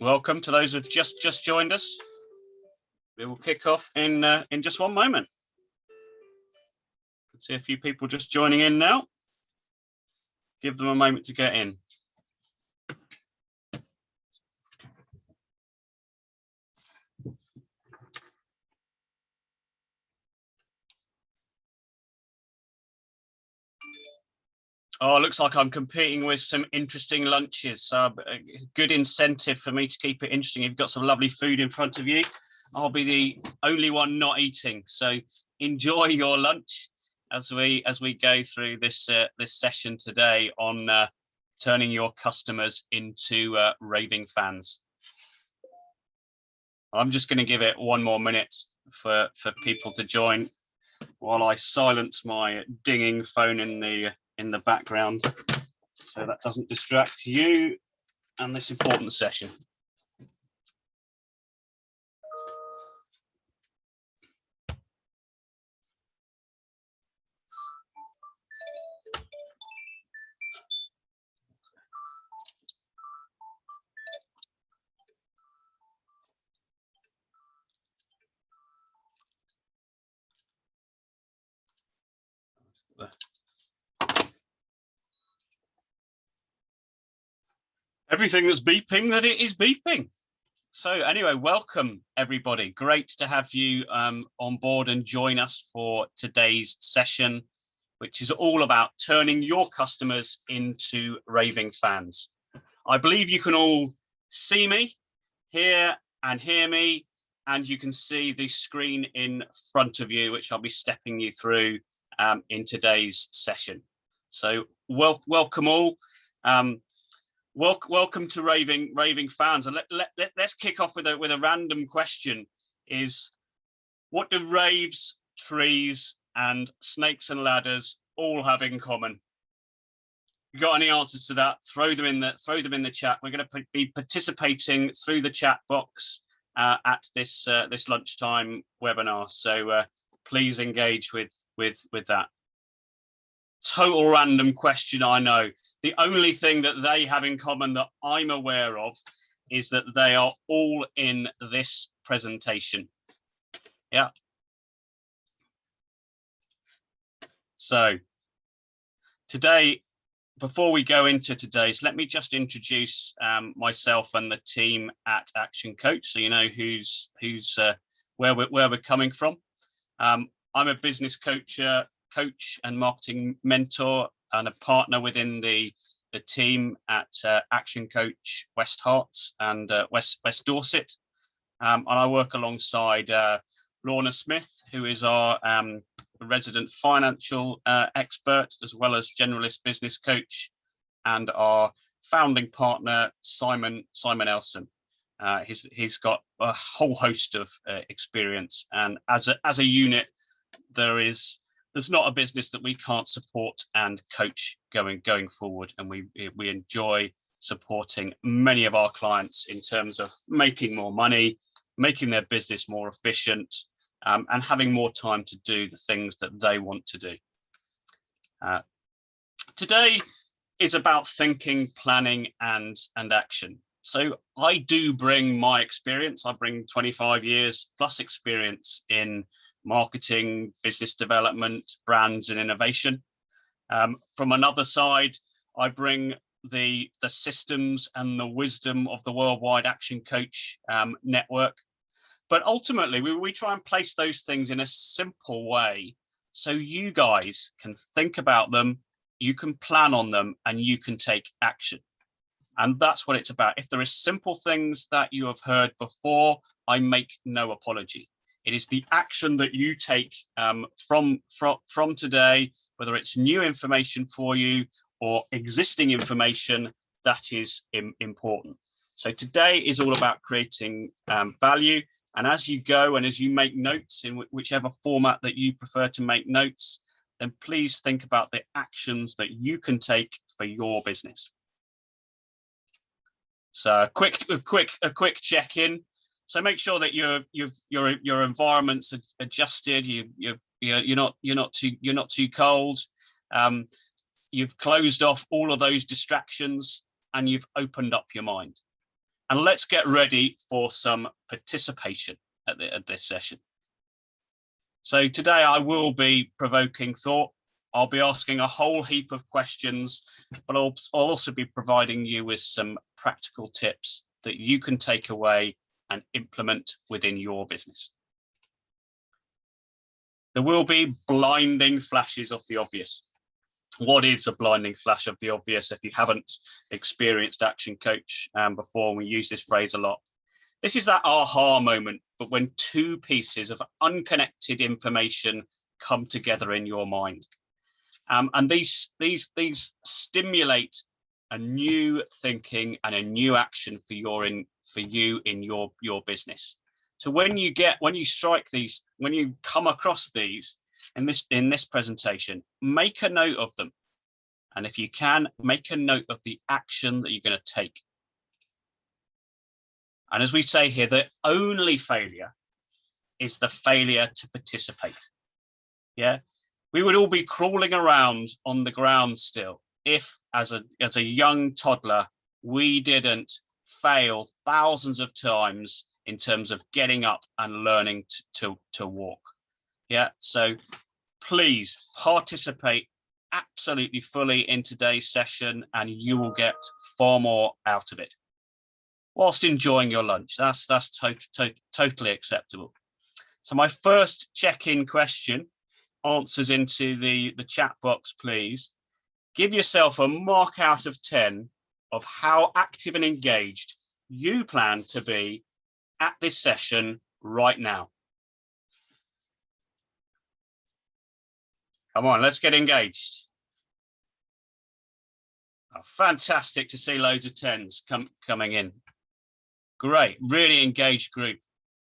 Welcome to those who've just joined us. We will kick off in just one moment. I can see a few people just joining in now. Give them a moment to get in. Oh, it looks like I'm competing with some interesting lunches. So a good incentive for me to keep it interesting. You've got some lovely food in front of you. I'll be the only one not eating. So enjoy your lunch as we go through this session today on turning your customers into raving fans. I'm just going to give it one more minute for people to join while I silence my dinging phone in the background, so that doesn't distract you and this important session. Everything that's beeping, that it is beeping. So anyway, welcome everybody. Great to have you on board and join us for today's session, which is all about turning your customers into raving fans. I believe you can all see me, hear me, and you can see the screen in front of you, which I'll be stepping you through in today's session. So welcome all. Welcome to Raving Fans, and let's kick off with a random question: is what do raves, trees, and snakes and ladders all have in common? You got any answers to that? Throw them in the chat. We're going to be participating through the chat box at this lunchtime webinar. So please engage with that. Total random question, I know. The only thing that they have in common that I'm aware of is that they are all in this presentation. Yeah. So today, before we go into today's, let me just introduce myself and the team at ActionCOACH, so you know where we're coming from. I'm a business coach and marketing mentor and a partner within the team at ActionCOACH West Herts and West Dorset. And I work alongside Lorna Smith, who is our resident financial expert, as well as generalist business coach, and our founding partner, Simon Elson. He's got a whole host of experience, and as a unit, there's not a business that we can't support and coach going forward, and we enjoy supporting many of our clients in terms of making more money, making their business more efficient, and having more time to do the things that they want to do. Today is about thinking, planning, and action. So I do bring my experience. I bring 25 years plus experience in marketing, business development, brands, and innovation. From another side, I bring the systems and the wisdom of the worldwide ActionCOACH network. But ultimately, we try and place those things in a simple way so you guys can think about them, you can plan on them, and you can take action. And that's what it's about. If there are simple things that you have heard before, I make no apology. It is the action that you take from today, whether it's new information for you or existing information, that is important. So today is all about creating value. And as you go and as you make notes in whichever format that you prefer to make notes, then please think about the actions that you can take for your business. So a quick check-in. So make sure that your environment's adjusted. You're not too cold. You've closed off all of those distractions and you've opened up your mind. And let's get ready for some participation at this session. So today I will be provoking thought. I'll be asking a whole heap of questions, but I'll also be providing you with some practical tips that you can take away and implement within your business. There will be blinding flashes of the obvious. What is a blinding flash of the obvious if you haven't experienced ActionCOACH before? We use this phrase a lot. This is that aha moment, but when two pieces of unconnected information come together in your mind. And these stimulate a new thinking and a new action for you in your business. So when you strike these, when you come across these in this presentation, make a note of them. And if you can, make a note of the action that you're going to take. And as we say here, the only failure is the failure to participate. Yeah, we would all be crawling around on the ground still if, as a young toddler, we didn't fail thousands of times in terms of getting up and learning to walk. Yeah, so please participate absolutely fully in today's session and you will get far more out of it whilst enjoying your lunch. That's totally acceptable. So my first check-in question, answers into the chat box, please. Give yourself a mark out of 10 of how active and engaged you plan to be at this session right now. Come on, let's get engaged. Oh, fantastic to see loads of 10s coming in. Great, really engaged group.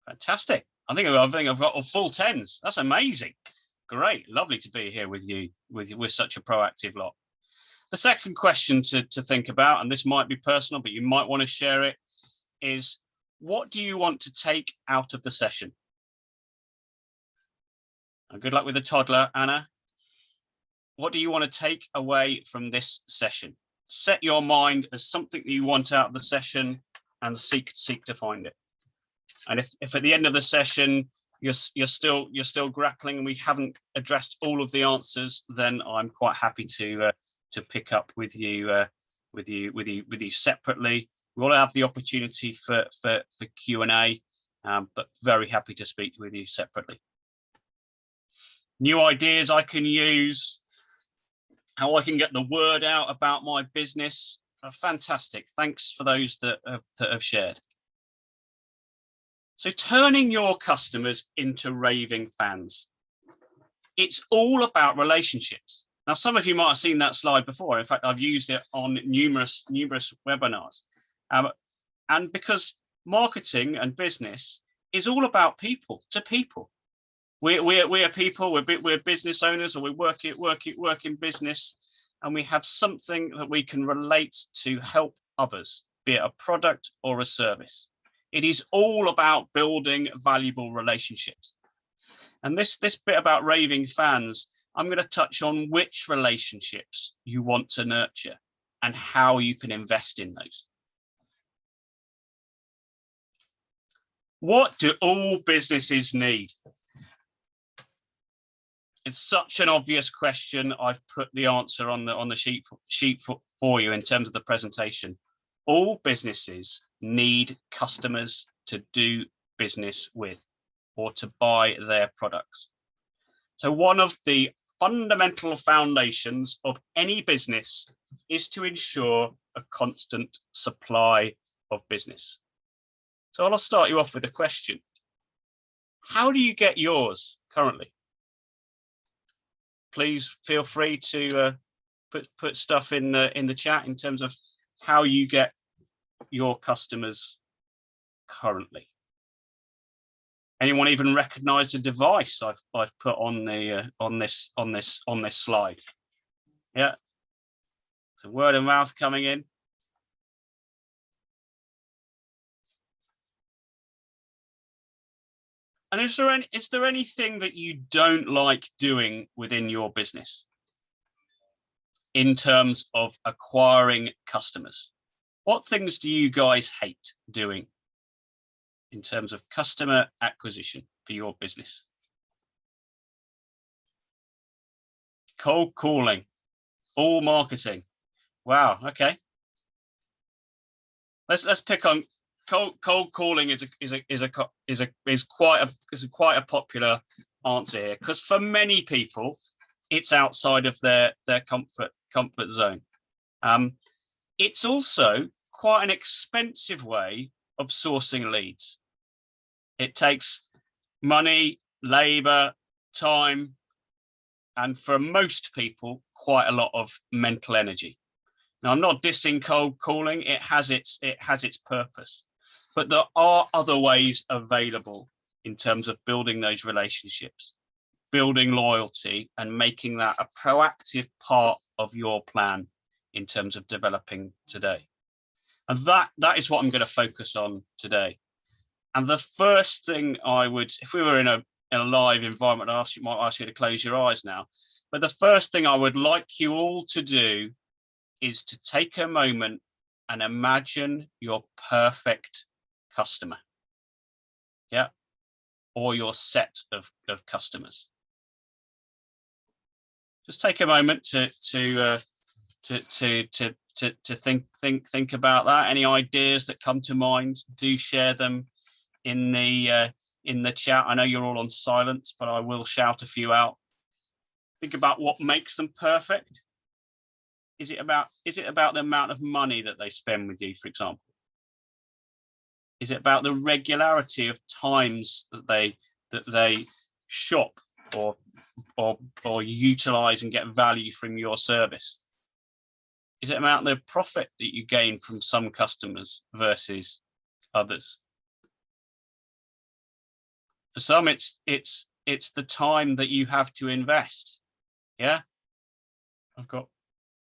Fantastic. I think I've got a full 10s. That's amazing. Great, lovely to be here with you, with such a proactive lot. The second question to think about, and this might be personal, but you might want to share it, is what do you want to take out of the session? And good luck with the toddler, Anna. What do you want to take away from this session? Set your mind as something that you want out of the session and seek to find it. And if at the end of the session you're still grappling and we haven't addressed all of the answers, then I'm quite happy to pick up with you separately. We'll have the opportunity for Q&A, but very happy to speak with you separately. New ideas I can use, how I can get the word out about my business. Fantastic. Thanks for those that have shared. So turning your customers into raving fans. It's all about relationships. Now, some of you might have seen that slide before. In fact, I've used it on numerous webinars. And because marketing and business is all about people to people. We are people, we're business owners, or we work in business, and we have something that we can relate to help others, be it a product or a service. It is all about building valuable relationships. And this bit about raving fans, I'm going to touch on which relationships you want to nurture and how you can invest in those. What do all businesses need? It's such an obvious question. I've put the answer on the sheet for you in terms of the presentation. All businesses need customers to do business with or to buy their products. So one of the fundamental foundations of any business is to ensure a constant supply of business. So I'll start you off with a question. How do you get yours currently? Please feel free to put stuff in the chat in terms of how you get your customers currently. Anyone even recognize the device I've put on the on this slide? Yeah, so word of mouth coming in. And is there anything that you don't like doing within your business in terms of acquiring customers? What things do you guys hate doing in terms of customer acquisition for your business? Cold calling, all marketing. Wow. Okay. Let's pick on cold calling. Is quite a popular answer here, because for many people it's outside of their comfort zone. It's also quite an expensive way of sourcing leads. It takes money, labor, time, and for most people, quite a lot of mental energy. Now, I'm not dissing cold calling. It has its purpose, but there are other ways available in terms of building those relationships, building loyalty, and making that a proactive part of your plan in terms of developing today. And that is what I'm going to focus on today. And the first thing I would, if we were in a live environment, might ask you to close your eyes now. But the first thing I would like you all to do is to take a moment and imagine your perfect customer. Yeah. Or your set of customers. Just take a moment to think about that. Any ideas that come to mind, do share them in the chat. I know you're all on silence, but I will shout a few out. Think about what makes them perfect. Is it about the amount of money that they spend with you, for example? Is it about the regularity of times that they shop or utilize and get value from your service? Is it about the profit that you gain from some customers versus others? For some, it's the time that you have to invest. Yeah, I've got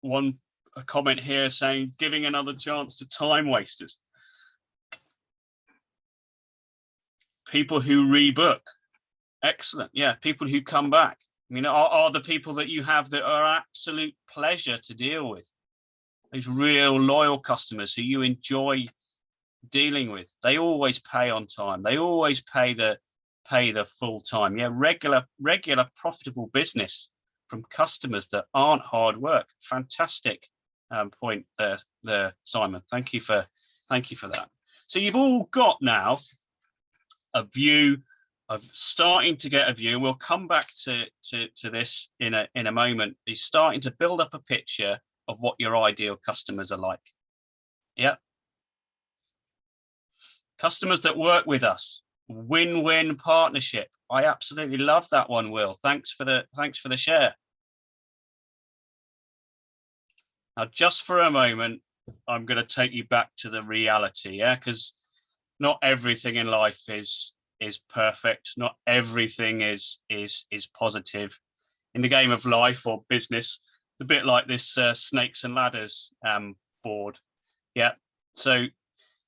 a comment here saying giving another chance to time wasters, people who rebook. Excellent. Yeah, people who come back. I mean, are the people that you have that are absolute pleasure to deal with, those real loyal customers who you enjoy dealing with. They always pay on time. They always pay the full time. Yeah, regular profitable business from customers that aren't hard work. Fantastic point there, Simon. Thank you for that. So you've all got now a view of starting to get a view. We'll come back to this in a moment. You're starting to build up a picture of what your ideal customers are like. Yeah. Customers that work with us, win-win partnership. I absolutely love that one, Will. Thanks for the share. Now, just for a moment, I'm going to take you back to the reality, yeah, because not everything in life is perfect. Not everything is positive. In the game of life or business, a bit like this snakes and ladders board. Yeah. So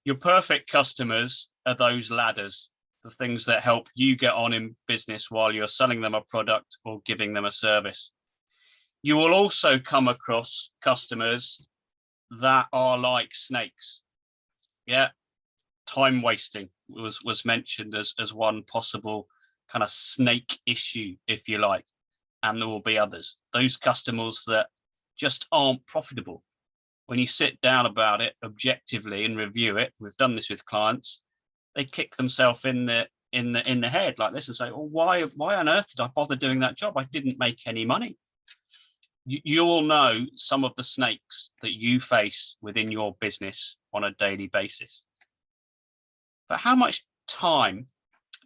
your perfect customers are those ladders, the things that help you get on in business while you're selling them a product or giving them a service. You will also come across customers that are like snakes. Yeah. Time wasting was mentioned as one possible kind of snake issue, if you like. And there will be others, those customers that just aren't profitable. When you sit down about it objectively and review it, we've done this with clients, they kick themselves in the head like this and say, well, why on earth did I bother doing that job? I didn't make any money. You all know some of the snakes that you face within your business on a daily basis. But how much time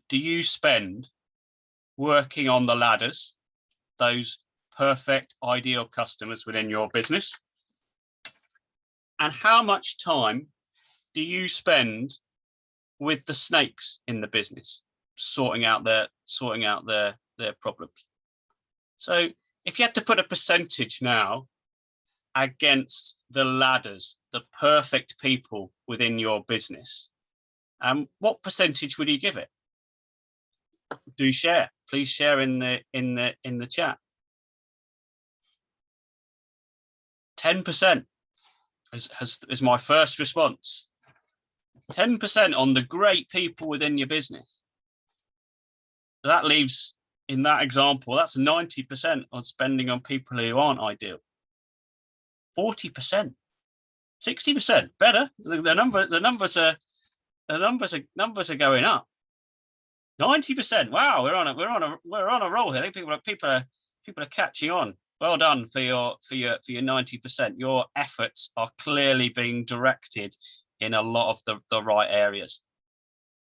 do you spend working on the ladders, those perfect ideal customers within your business? And how much time do you spend with the snakes in the business, sorting out their problems? So if you had to put a percentage now against the ladders, the perfect people within your business, what percentage would you give it? Do share. Please share in the chat. 10%. is my first response. 10% on the great people within your business. That leaves, in that example, that's 90% on spending on people who aren't ideal. 40%, 60%, better. The numbers are going up. 90%. Wow, we're on a roll here. I think people are catching on. Well done for your 90%. Your efforts are clearly being directed in a lot of the right areas.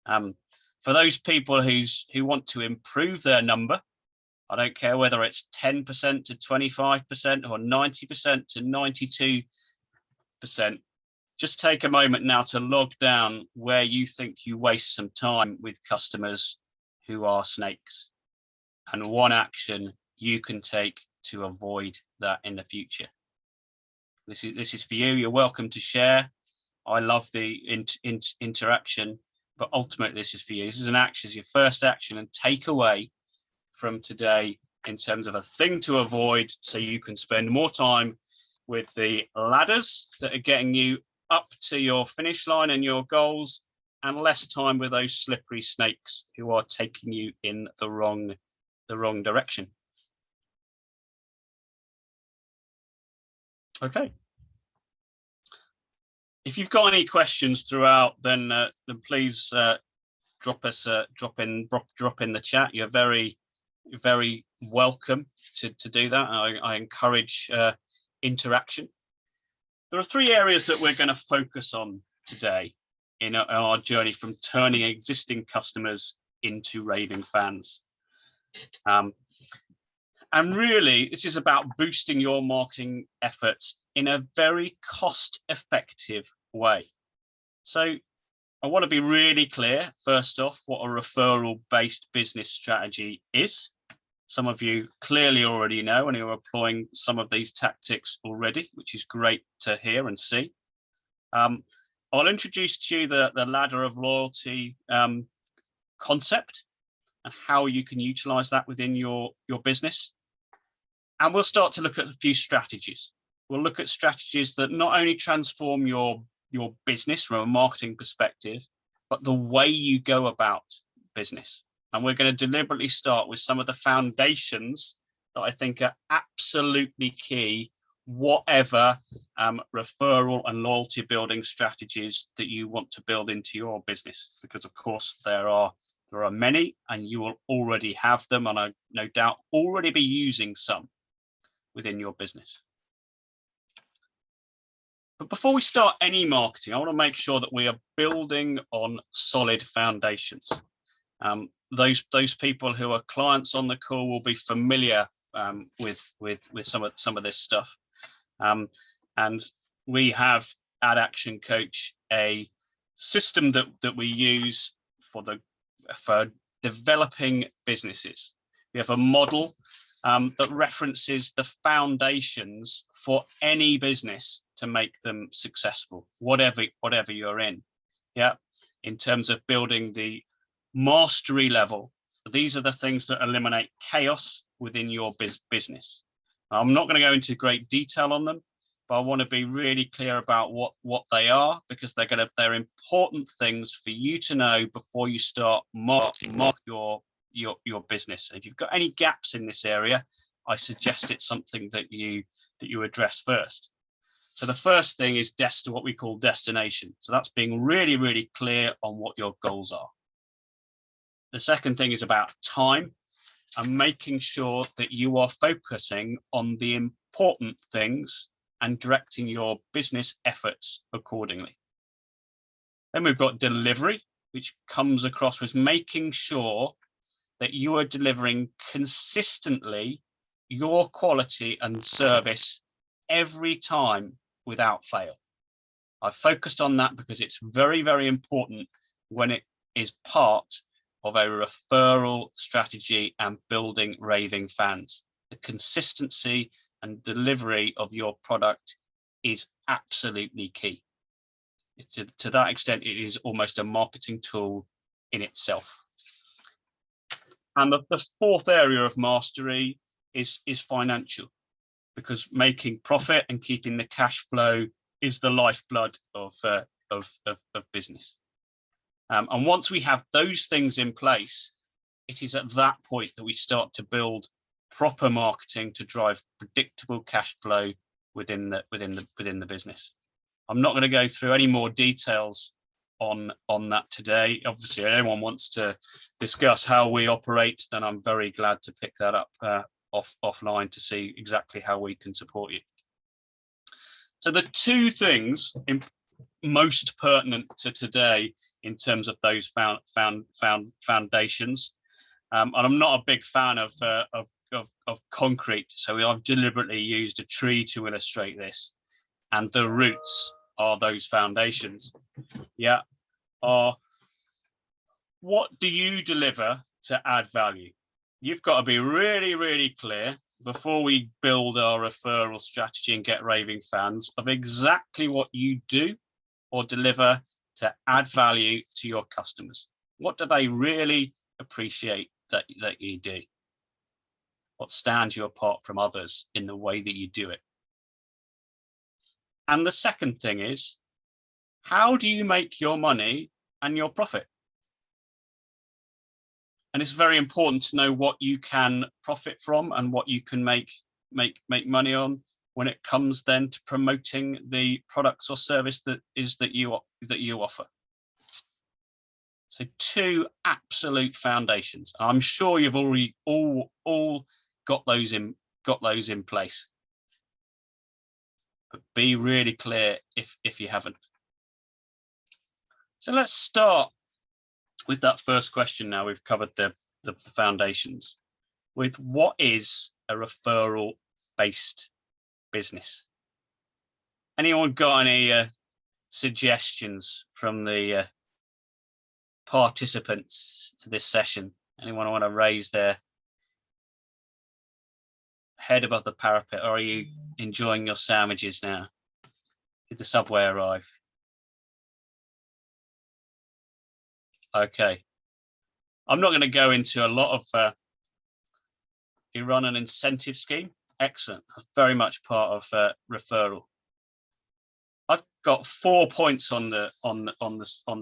For those people who want to improve their number, I don't care whether it's 10% to 25% or 90% to 92%. Just take a moment now to log down where you think you waste some time with customers who are snakes, and one action you can take to avoid that in the future. This is for you. You're welcome to share. I love the interaction, but ultimately this is for you. This is an action, your first action and takeaway from today in terms of a thing to avoid, so you can spend more time with the ladders that are getting you up to your finish line and your goals, and less time with those slippery snakes who are taking you in the wrong direction. Okay. If you've got any questions throughout, then please drop in the chat. You're very welcome to do that. I encourage interaction. There are 3 areas that we're going to focus on today in our journey from turning existing customers into raving fans. And really, this is about boosting your marketing efforts in a very cost-effective way. So I want to be really clear, first off, what a referral-based business strategy is. Some of you clearly already know and are employing some of these tactics already, which is great to hear and see. I'll introduce to you the ladder of loyalty concept and how you can utilize that within your business. And we'll start to look at a few strategies. We'll look at strategies that not only transform your business from a marketing perspective, but the way you go about business. And we're going to deliberately start with some of the foundations that I think are absolutely key, whatever referral and loyalty building strategies that you want to build into your business, because of course there are many, and you will already have them, and I no doubt already be using some within your business. But before we start any marketing, I want to make sure that we are building on solid foundations. Those people who are clients on the call will be familiar with some of this stuff. And we have at ActionCOACH a system that we use for developing businesses. We have a model that references the foundations for any business to make them successful, whatever you're in. Yeah, in terms of building the mastery level, these are the things that eliminate chaos within your business. I'm not going to go into great detail on them, but I want to be really clear about what they are, because they're important things for you to know before you start marketing your business. If you've got any gaps in this area, I suggest it's something that you address first. So the first thing is what we call destination. So that's being really, really clear on what your goals are. The second thing is about time and making sure that you are focusing on the important things and directing your business efforts accordingly. Then we've got delivery, which comes across with making sure that you are delivering consistently your quality and service every time without fail. I've focused on that because it's very, very important when it is part of a referral strategy and building raving fans. The consistency and delivery of your product is absolutely key. To that extent, it is almost a marketing tool in itself. And the fourth area of mastery is financial, because making profit and keeping the cash flow is the lifeblood of business. And once we have those things in place, it is at that point that we start to build proper marketing to drive predictable cash flow within the business. I'm not going to go through any more details on that today. Obviously, if anyone wants to discuss how we operate, then I'm very glad to pick that up offline to see exactly how we can support you. So the two things most pertinent to today in terms of those foundations, and I'm not a big fan of concrete, so I've deliberately used a tree to illustrate this, and the roots are those foundations. Yeah, are what do you deliver to add value? You've got to be really, really clear before we build our referral strategy and get raving fans of exactly what you do or deliver to add value to your customers. What do they really appreciate that you do? What stands you apart from others in the way that you do it? And the second thing is, how do you make your money and your profit? And it's very important to know what you can profit from and what you can make money on when it comes then to promoting the products or service that you offer. So two absolute foundations. I'm sure you've already all got those in place, but be really clear if you haven't. So let's start with that first question. Now we've covered the foundations, with what is a referral based business? Anyone got any suggestions from the participants in this session? Anyone want to raise their head above the parapet, or are you enjoying your sandwiches now? Did the subway arrive? Okay, I'm not going to go into a lot of you run an incentive scheme. Excellent. Very much part of referral. I've got 4 points on the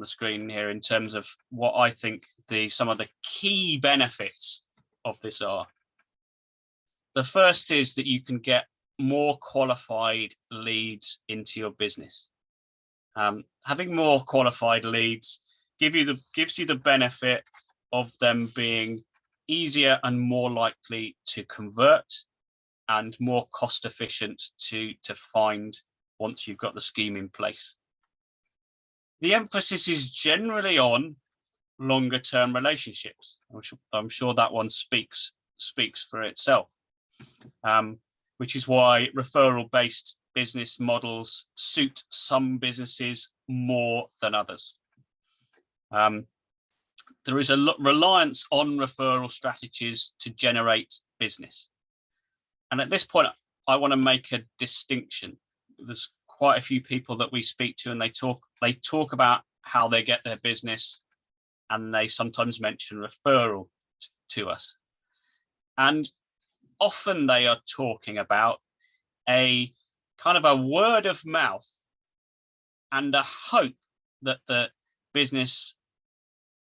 screen here in terms of what I think some of the key benefits of this are. The first is that you can get more qualified leads into your business. Having more qualified leads gives you the benefit of them being easier and more likely to convert and more cost efficient to find once you've got the scheme in place. The emphasis is generally on longer term relationships. I'm sure that one speaks for itself, which is why referral based business models suit some businesses more than others. There is a reliance on referral strategies to generate business. And at this point, I want to make a distinction. There's quite a few people that we speak to, and they talk about how they get their business, and they sometimes mention referral to us. And often they are talking about a kind of a word of mouth and a hope that the business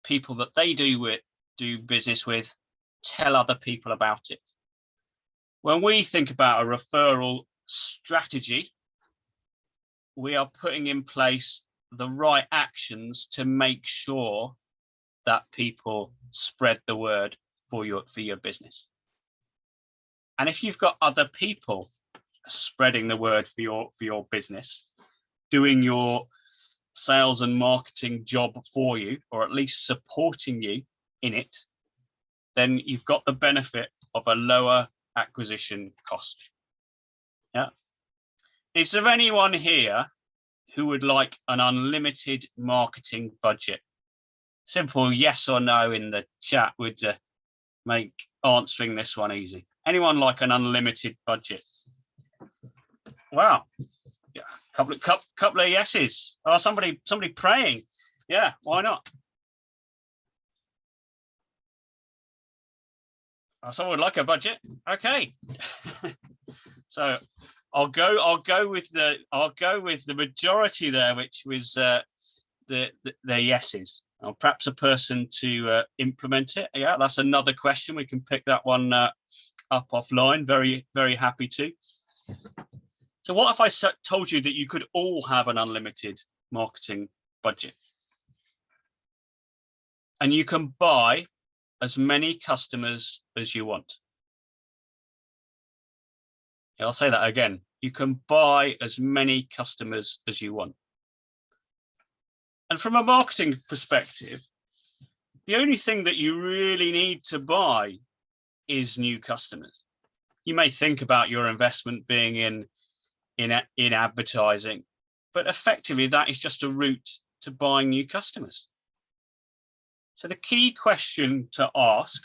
people that they do business with tell other people about it. When we think about a referral strategy, we are putting in place the right actions to make sure that people spread the word for your business. And if you've got other people spreading the word for your business, doing your sales and marketing job for you, or at least supporting you in it, then you've got the benefit of a lower acquisition cost. Yeah. Is there anyone here who would like an unlimited marketing budget? Simple yes or no in the chat would make answering this one easy. Anyone like an unlimited budget? Wow. Yeah, couple of yeses. Oh, somebody praying. Yeah, why not? Oh, someone would like a budget. Okay. So I'll go with the majority there, which was the yeses. Or perhaps a person to implement it. Yeah, that's another question. We can pick that one up offline. Very, very happy to. So what if I told you that you could all have an unlimited marketing budget? And you can buy as many customers as you want. I'll say that again. You can buy as many customers as you want. And from a marketing perspective, the only thing that you really need to buy is new customers. You may think about your investment being in advertising, but effectively that is just a route to buying new customers. So the key question to ask,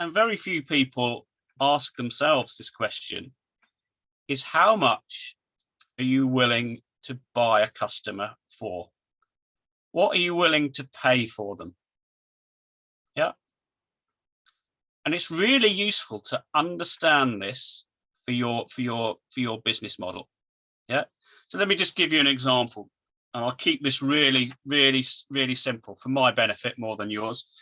and very few people ask themselves this question, is how much are you willing to buy a customer for? What are you willing to pay for them? Yeah. And it's really useful to understand this for your business model. Yeah. So let me just give you an example. And I'll keep this really, really, really simple for my benefit more than yours.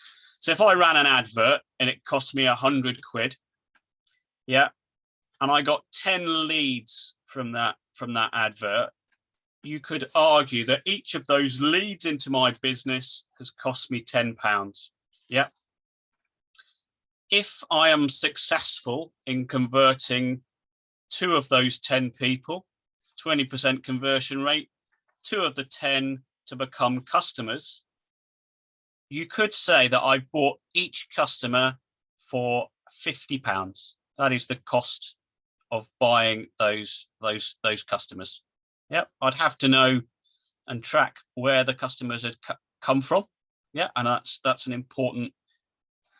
So if I ran an advert and it cost me 100 quid, yeah, and I got 10 leads from that advert, you could argue that each of those leads into my business has cost me £10. Yeah. If I am successful in converting 2 of those 10 people, 20% conversion rate, 2 of the 10 to become customers, you could say that I bought each customer for £50. That is the cost of buying those customers. Yeah, I'd have to know and track where the customers had come from. Yeah, and that's an important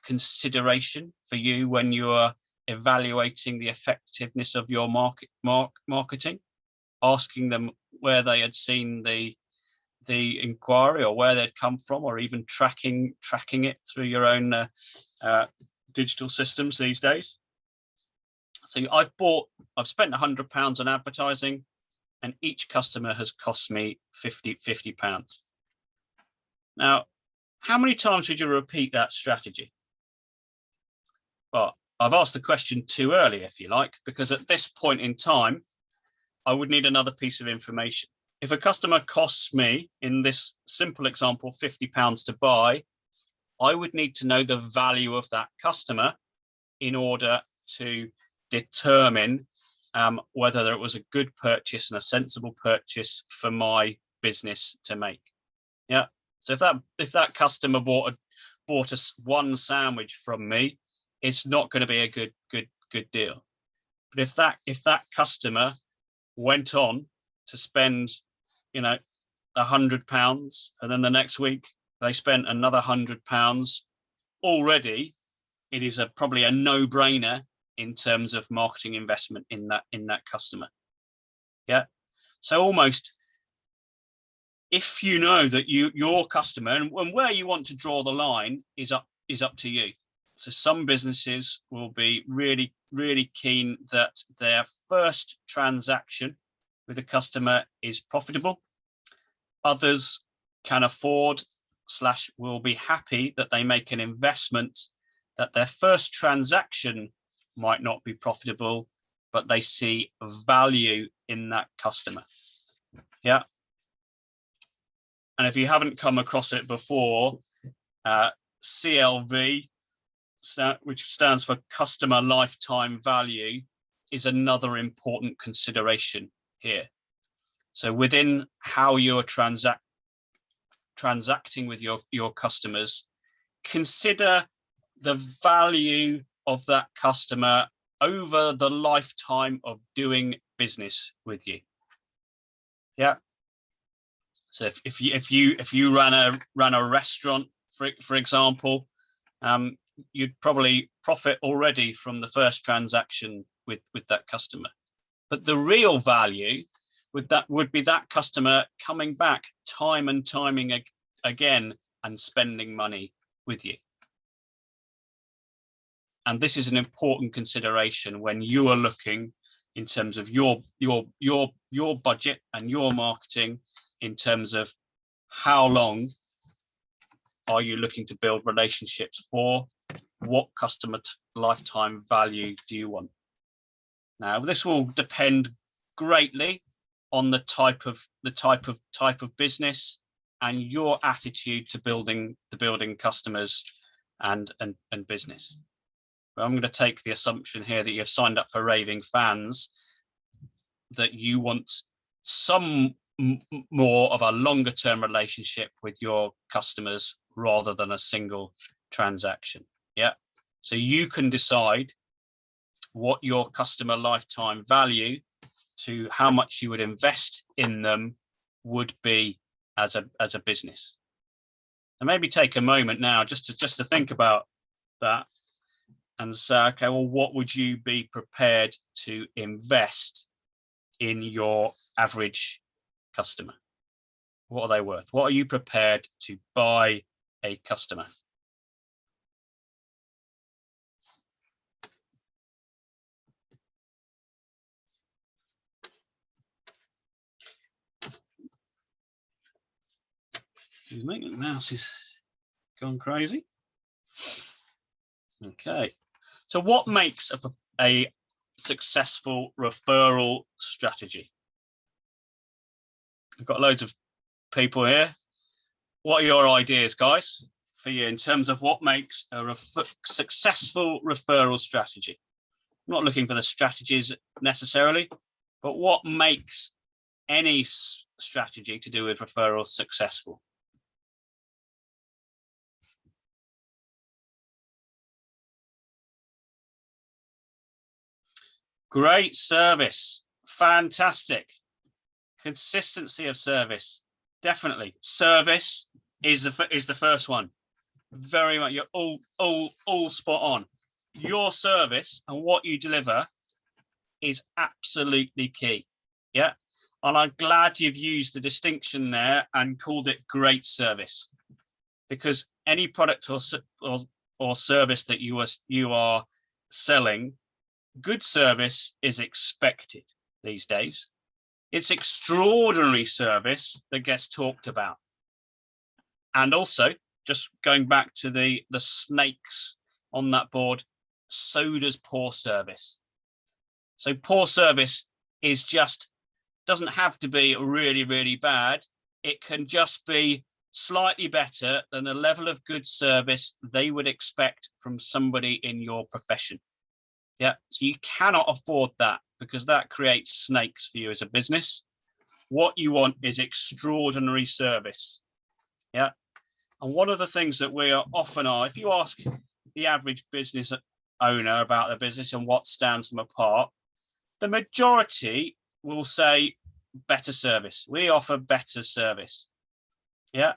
consideration for you when you're evaluating the effectiveness of your marketing, asking them where they had seen the inquiry or where they'd come from, or even tracking it through your own digital systems these days. So I've spent £100 on advertising, and each customer has cost me £50. Now, how many times would you repeat that strategy? Well, I've asked the question too early, if you like, because at this point in time, I would need another piece of information. If a customer costs me, in this simple example, £50 to buy, I would need to know the value of that customer in order to determine whether it was a good purchase and a sensible purchase for my business to make. Yeah. So if that customer bought us one sandwich from me, it's not going to be a good deal. But if that customer went on to spend, £100, and then the next week they spent another £100, already it is probably a no-brainer in terms of marketing investment in that customer. Yeah. So almost, if you know that your customer, and where you want to draw the line is up to you. So some businesses will be really, really keen that their first transaction with a customer is profitable. Others can afford / will be happy that they make an investment, that their first transaction might not be profitable, but they see value in that customer. Yeah. And if you haven't come across it before, CLV, which stands for customer lifetime value, is another important consideration here. So within how you're transacting with your customers, consider the value of that customer over the lifetime of doing business with you. Yeah. So if you ran a restaurant, for example, you'd probably profit already from the first transaction with that customer. But the real value would be that customer coming back time and timing again and spending money with you. And this is an important consideration when you are looking in terms of your budget and your marketing, in terms of how long are you looking to build relationships for, what customer lifetime value do you want. Now, this will depend greatly on the type of business and your attitude to building customers and business. But I'm going to take the assumption here that you've signed up for Raving Fans, that you want some more of a longer term relationship with your customers rather than a single transaction. Yeah. So you can decide what your customer lifetime value to how much you would invest in them would be as a business. And maybe take a moment now just to think about that and say, okay, well, what would you be prepared to invest in your average customer? What are they worth? What are you prepared to buy a customer? Excuse me, the mouse is gone crazy. Okay, so what makes a successful referral strategy? I've got loads of people here. What are your ideas, guys, for you in terms of what makes a successful referral strategy? I'm not looking for the strategies necessarily, but what makes any strategy to do with referrals successful? Great service, fantastic. Consistency of service, definitely. Service is the first one. Very much, you're all spot on. Your service and what you deliver is absolutely key. Yeah, and I'm glad you've used the distinction there and called it great service, because any product or service that you are selling, good service is expected these days. It's extraordinary service that gets talked about. And also, just going back to the snakes on that board, so does poor service. So poor service is doesn't have to be really, really bad. It can just be slightly better than the level of good service they would expect from somebody in your profession. Yeah, so you cannot afford that, because that creates snakes for you as a business. What you want is extraordinary service. Yeah, and one of the things that we are often if you ask the average business owner about their business and what stands them apart, the majority will say better service. We offer better service. Yeah,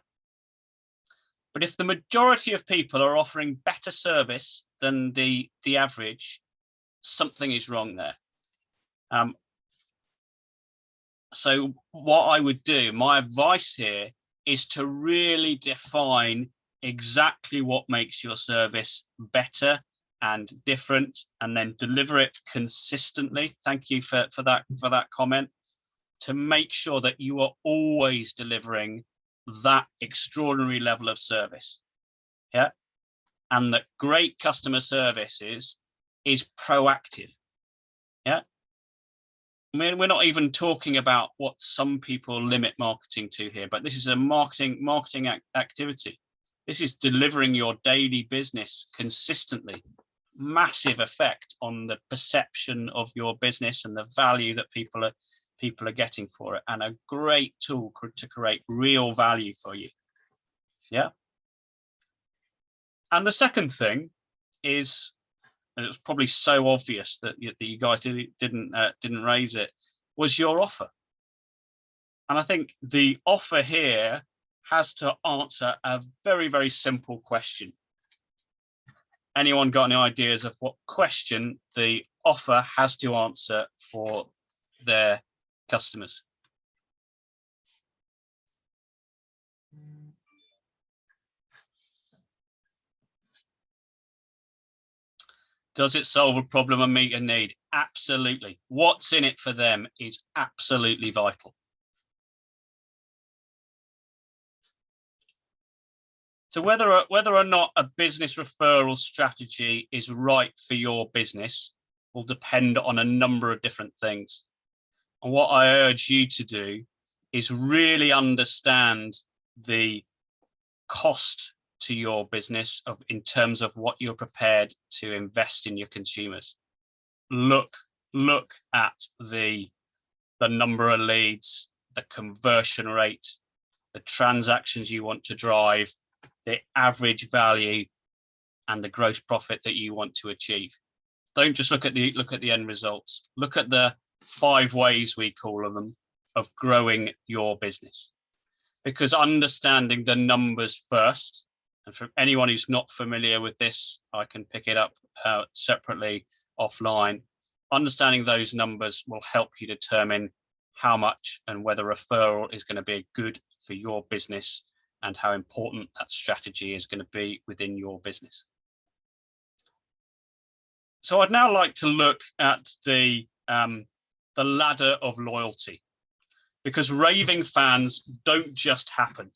but if the majority of people are offering better service than the average, something is wrong there. So what I would do, my advice here, is to really define exactly what makes your service better and different, and then deliver it consistently. Thank you for that comment. To make sure that you are always delivering that extraordinary level of service. Yeah, and that great customer service is proactive. Yeah, I mean, we're not even talking about what some people limit marketing to here, but this is a marketing activity. This is delivering your daily business consistently. Massive effect on the perception of your business and the value that people are getting for it, and a great tool to create real value for you. Yeah. And the second thing is, and it's probably so obvious that you guys didn't raise it, was your offer. And I think the offer here has to answer a very, very simple question. Anyone got any ideas of what question the offer has to answer for their customers? Does it solve a problem and meet a need? Absolutely. What's in it for them is absolutely vital. So whether or not a business referral strategy is right for your business will depend on a number of different things. And what I urge you to do is really understand the cost to your business in terms of what you're prepared to invest in your consumers. Look at the number of leads, the conversion rate, the transactions you want to drive, the average value, and the gross profit that you want to achieve. Don't just look at the end results. Look at the 5 ways, we call them, of growing your business. Because understanding the numbers first, and for anyone who's not familiar with this, I can pick it up separately offline. Understanding those numbers will help you determine how much and whether referral is going to be good for your business and how important that strategy is going to be within your business. So I'd now like to look at the ladder of loyalty, because raving fans don't just happen.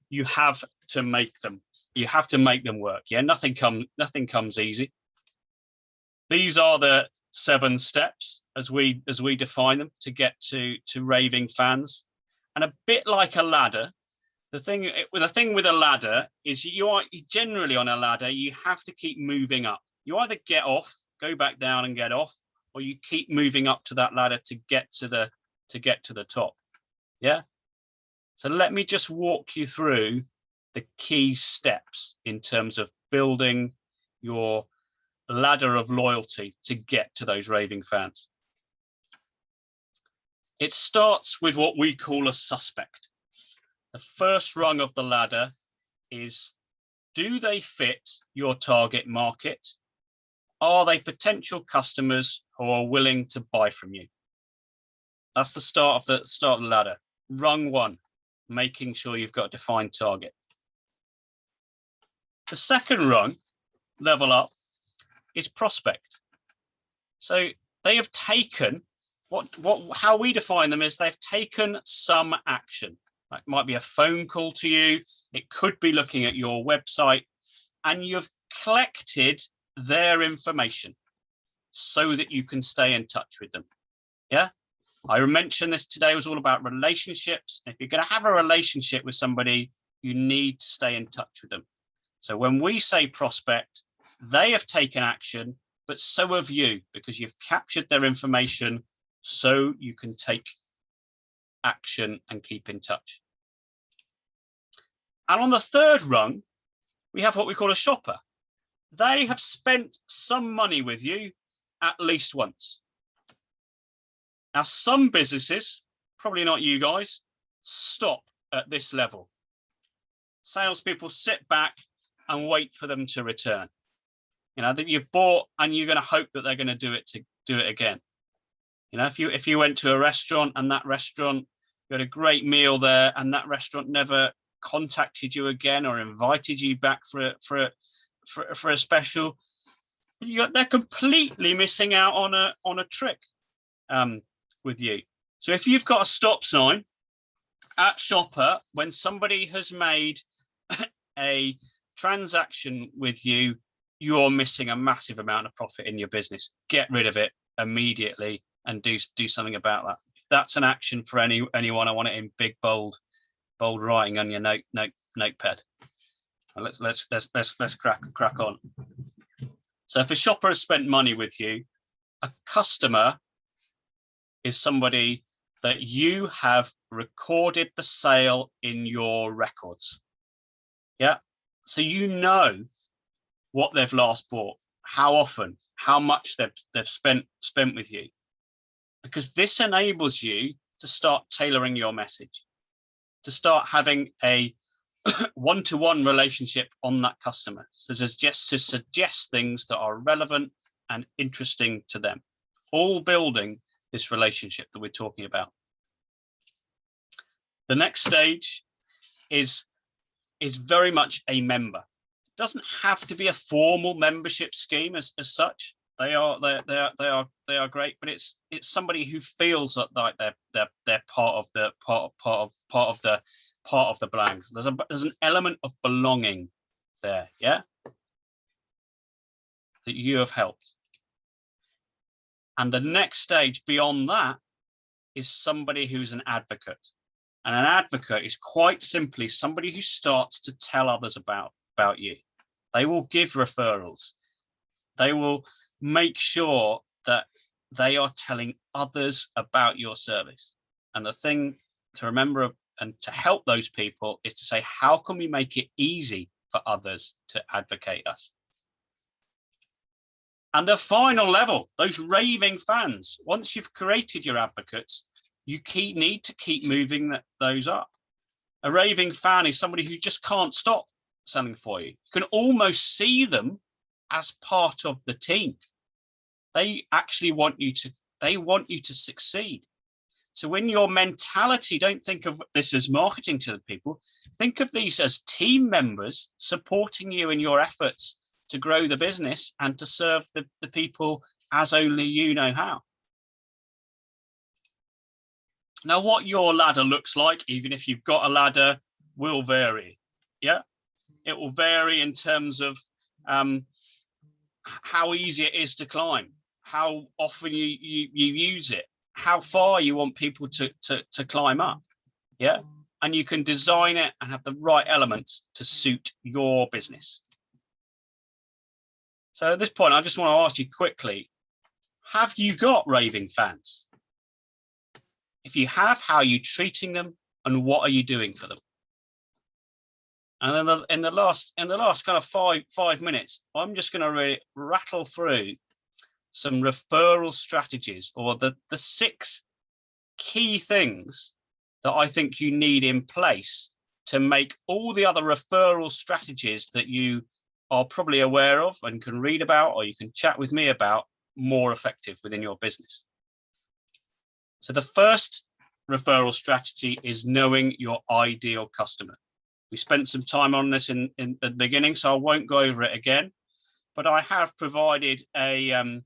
You have to make them. You have to make them work. Yeah, nothing comes easy. These are the 7 steps as we define them to get to raving fans. And a bit like a ladder, the thing with a ladder is you generally on a ladder, you have to keep moving up. You either get off, go back down and get off, or you keep moving up to that ladder to get to the top. Yeah. So let me just walk you through the key steps in terms of building your ladder of loyalty to get to those raving fans. It starts with what we call a suspect. The first rung of the ladder is, do they fit your target market? Are they potential customers who are willing to buy from you? That's the start of the ladder. Rung 1, making sure you've got a defined target. The second rung, level up, is prospect. So they have taken how we define them is they've taken some action. That might be a phone call to you. It could be looking at your website, and you've collected their information so that you can stay in touch with them. Yeah. I mentioned this today was all about relationships. If you're going to have a relationship with somebody, you need to stay in touch with them. So when we say prospect, they have taken action, but so have you, because you've captured their information so you can take action and keep in touch. And on the third rung, we have what we call a shopper. They have spent some money with you at least once. Now, some businesses, probably not you guys, stop at this level. Salespeople sit back and wait for them to return. You know, that you've bought and you're going to hope that they're going to do it again. You know, if you went to a restaurant and that restaurant, you had a great meal there and that restaurant never contacted you again or invited you back for a special, they're completely missing out on a trick with you. So if you've got a stop sign at shopper when somebody has made a transaction with you, you're missing a massive amount of profit in your business. Get rid of it immediately and do something about that. If that's an action for anyone, I want it in big bold writing on your notepad. Let's crack on. So if a shopper has spent money with you, a customer is somebody that you have recorded the sale in your records. Yeah. So you know what they've last bought, how often, how much they've spent with you, because this enables you to start tailoring your message, to start having a one-to-one relationship on that customer. So just to suggest things that are relevant and interesting to them, all building this relationship that we're talking about. The next stage is very much a member. It doesn't have to be a formal membership scheme as such. They are great, but it's somebody who feels that like they're part of the brand. There's an element of belonging there, yeah, that you have helped. And the next stage beyond that is somebody who's an advocate. And an advocate is quite simply somebody who starts to tell others about you. They will give referrals. They will make sure that they are telling others about your service. And the thing to remember and to help those people is to say, how can we make it easy for others to advocate us? And the final level, those raving fans, once you've created your advocates, you need to keep moving those up. A raving fan is somebody who just can't stop selling for you. You can almost see them as part of the team. They actually want you to succeed. So when your mentality, don't think of this as marketing to the people, think of these as team members supporting you in your efforts to grow the business and to serve the people as only you know how. Now, what your ladder looks like, even if you've got a ladder, will vary. Yeah, it will vary in terms of how easy it is to climb, how often you use it, how far you want people to climb up. Yeah, and you can design it and have the right elements to suit your business. So at this point, I just want to ask you quickly, have you got raving fans? If you have, how are you treating them and what are you doing for them? And then in the last kind of five minutes, I'm just going to rattle through some referral strategies, or the 6 key things that I think you need in place to make all the other referral strategies that you are probably aware of and can read about, or you can chat with me about, more effective within your business. So the first referral strategy is knowing your ideal customer. We spent some time on this in the beginning, so I won't go over it again, but I have provided a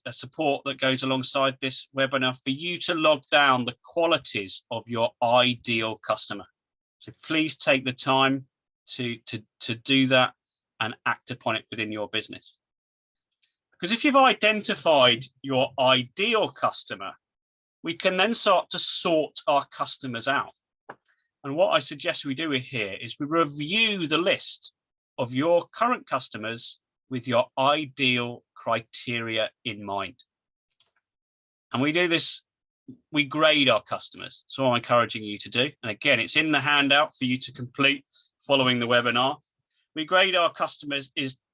support that goes alongside this webinar for you to log down the qualities of your ideal customer. So please take the time to do that and act upon it within your business. Because if you've identified your ideal customer, we can then start to sort our customers out. And what I suggest we do here is we review the list of your current customers with your ideal criteria in mind. And we do this, we grade our customers. So I'm encouraging you to do. And again, it's in the handout for you to complete following the webinar. We grade our customers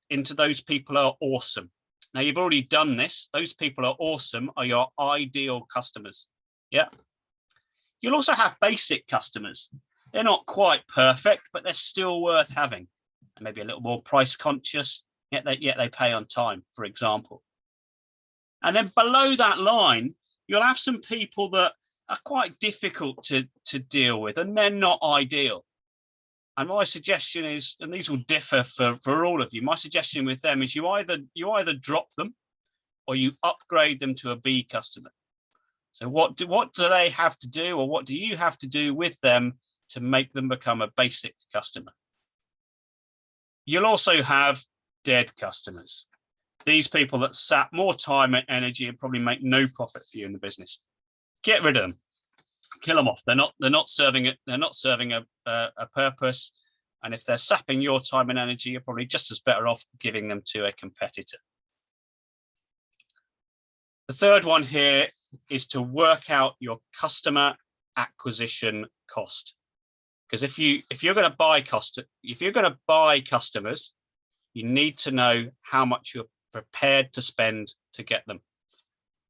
into those people who are awesome. Now, you've already done this. Those people are awesome are your ideal customers. Yeah. You'll also have basic customers. They're not quite perfect, but they're still worth having. And maybe a little more price conscious, yet they pay on time, for example. And then below that line, you'll have some people that are quite difficult to deal with, and they're not ideal. And my suggestion is, and these will differ for all of you, my suggestion with them is you either drop them or you upgrade them to a B customer. So what do they have to do, or what do you have to do with them to make them become a basic customer? You'll also have dead customers. These people that sap more time and energy and probably make no profit for you in the business. Get rid of them. Kill them off. They're not serving it. They're not serving a purpose. And if they're sapping your time and energy, you're probably just as better off giving them to a competitor. The third one here is to work out your customer acquisition cost. Because if you're going to buy customers, you need to know how much you're prepared to spend to get them.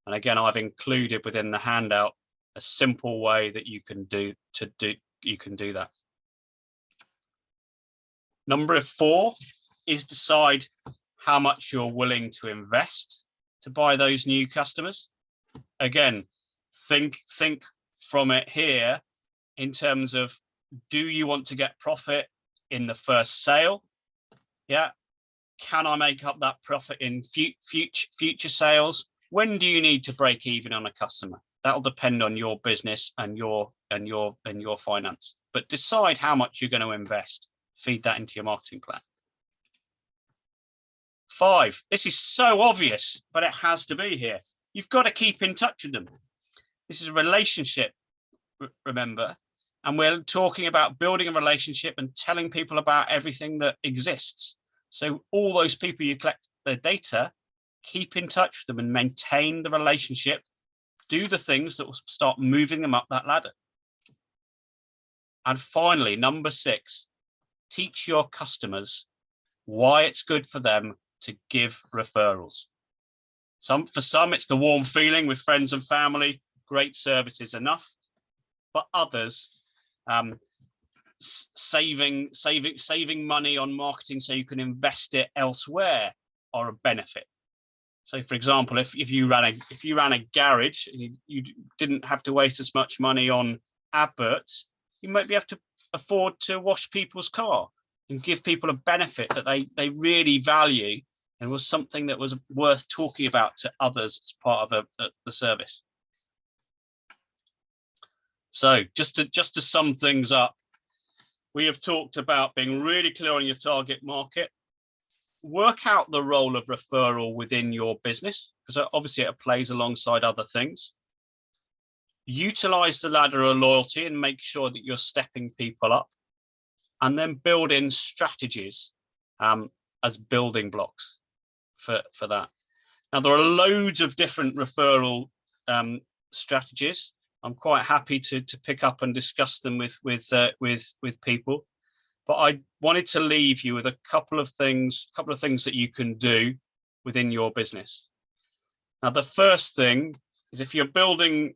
And again, I've included within the handout a simple way that you can do that. Number 4 is decide how much you're willing to invest to buy those new customers. Again, think from it here in terms of, do you want to get profit in the first sale? Yeah. Can I make up that profit in future sales? When do you need to break even on a customer? That'll depend on your business and your finance. But decide how much you're going to invest. Feed that into your marketing plan. 5, this is so obvious, but it has to be here. You've got to keep in touch with them. This is a relationship, remember, and we're talking about building a relationship and telling people about everything that exists. So all those people you collect their data, keep in touch with them and maintain the relationship. Do the things that will start moving them up that ladder. And finally, number 6, teach your customers why it's good for them to give referrals. For some, it's the warm feeling with friends and family. Great service is enough. For others, saving money on marketing so you can invest it elsewhere are a benefit. So, for example, if you ran a garage and you didn't have to waste as much money on adverts, you might be able to afford to wash people's car and give people a benefit that they really value and was something that was worth talking about to others as part of the service. So just to sum things up, we have talked about being really clear on your target market. Work out the role of referral within your business, because obviously it plays alongside other things. Utilize the ladder of loyalty and make sure that you're stepping people up, and then build in strategies as building blocks for that. Now, there are loads of different referral strategies. I'm quite happy to pick up and discuss them with people, but I wanted to leave you with a couple of things that you can do within your business. Now, the first thing is, if you're building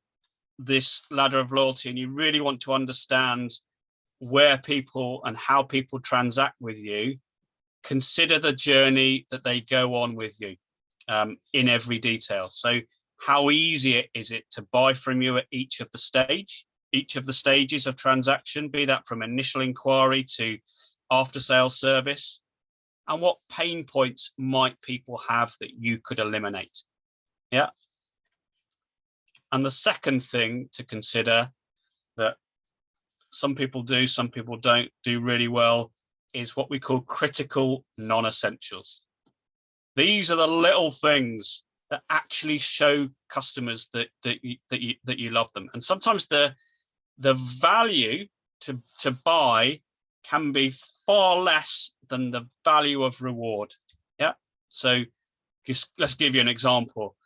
this ladder of loyalty and you really want to understand where people and how people transact with you, consider the journey that they go on with you in every detail. So how easy is it to buy from you at each of the stages of transaction, be that from initial inquiry to after sales service, and what pain points might people have that you could eliminate? Yeah. And the second thing to consider that some people do, some people don't do really well, is what we call critical non-essentials. These are the little things that actually show customers that you love them. And sometimes the value to buy can be far less than the value of reward. Yeah. So let's give you an example.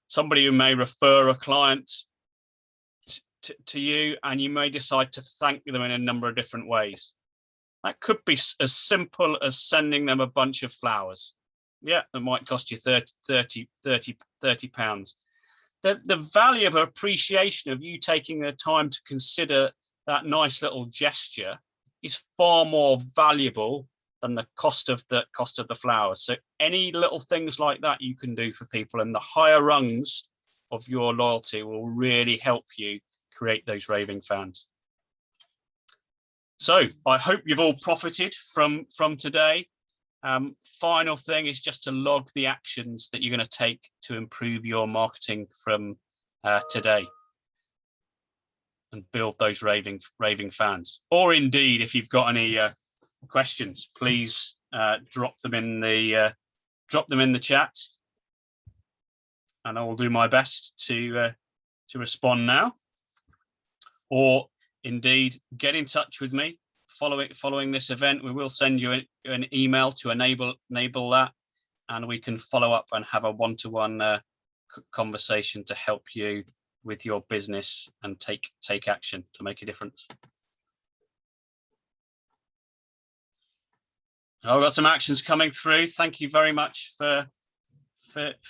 Somebody who may refer a client to you, and you may decide to thank them in a number of different ways. That could be as simple as sending them a bunch of flowers. Yeah, that might cost you 30 pounds. The value of appreciation of you taking the time to consider that nice little gesture is far more valuable than the cost of the flowers. So any little things like that you can do for people, and the higher rungs of your loyalty will really help you create those raving fans. So I hope you've all profited from today. Final thing is just to log the actions that you're going to take to improve your marketing from today and build those raving fans. Or indeed, if you've got any questions, please drop them in the chat, and I will do my best to respond now. Or indeed, get in touch with me following this event. We will send you an email to enable that, and we can follow up and have a one-to-one conversation to help you with your business and take action to make a difference. I've got some actions coming through. Thank you very much for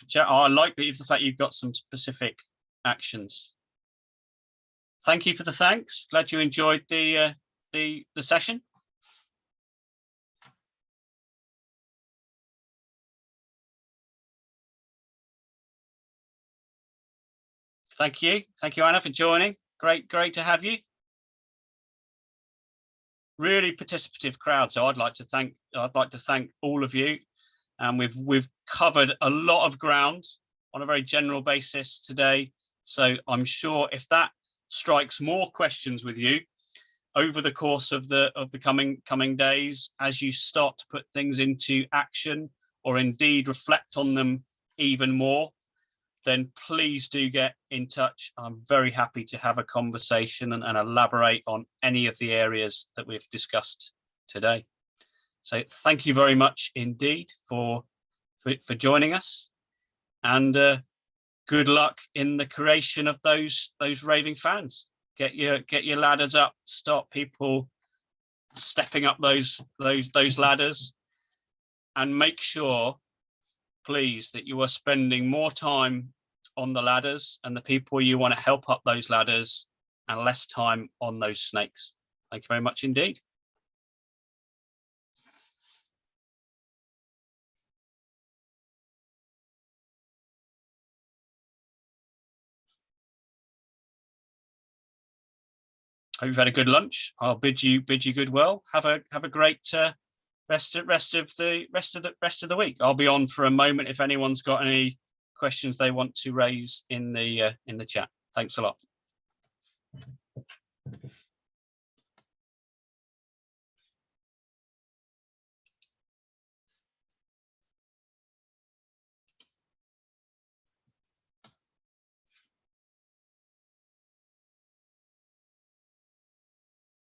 chat. I like the fact you've got some specific actions. Thank you for the thanks. Glad you enjoyed the session. Thank you, Anna, for joining. Great to have you. Really participative crowd. So I'd like to thank all of you. and we've covered a lot of ground on a very general basis today. So I'm sure if that strikes more questions with you over the course of the coming days, as you start to put things into action or indeed reflect on them even more, then please do get in touch. I'm very happy to have a conversation and elaborate on any of the areas that we've discussed today. So thank you very much indeed for joining us, and good luck in the creation of those raving fans. Get your ladders up, start people stepping up those ladders, and make sure, please, that you are spending more time on the ladders and the people you want to help up those ladders, and less time on those snakes. Thank you very much indeed. Hope you've had a good lunch. I'll bid you goodwill. Have a great rest of the week. I'll be on for a moment if anyone's got any questions they want to raise in the chat. Thanks a lot.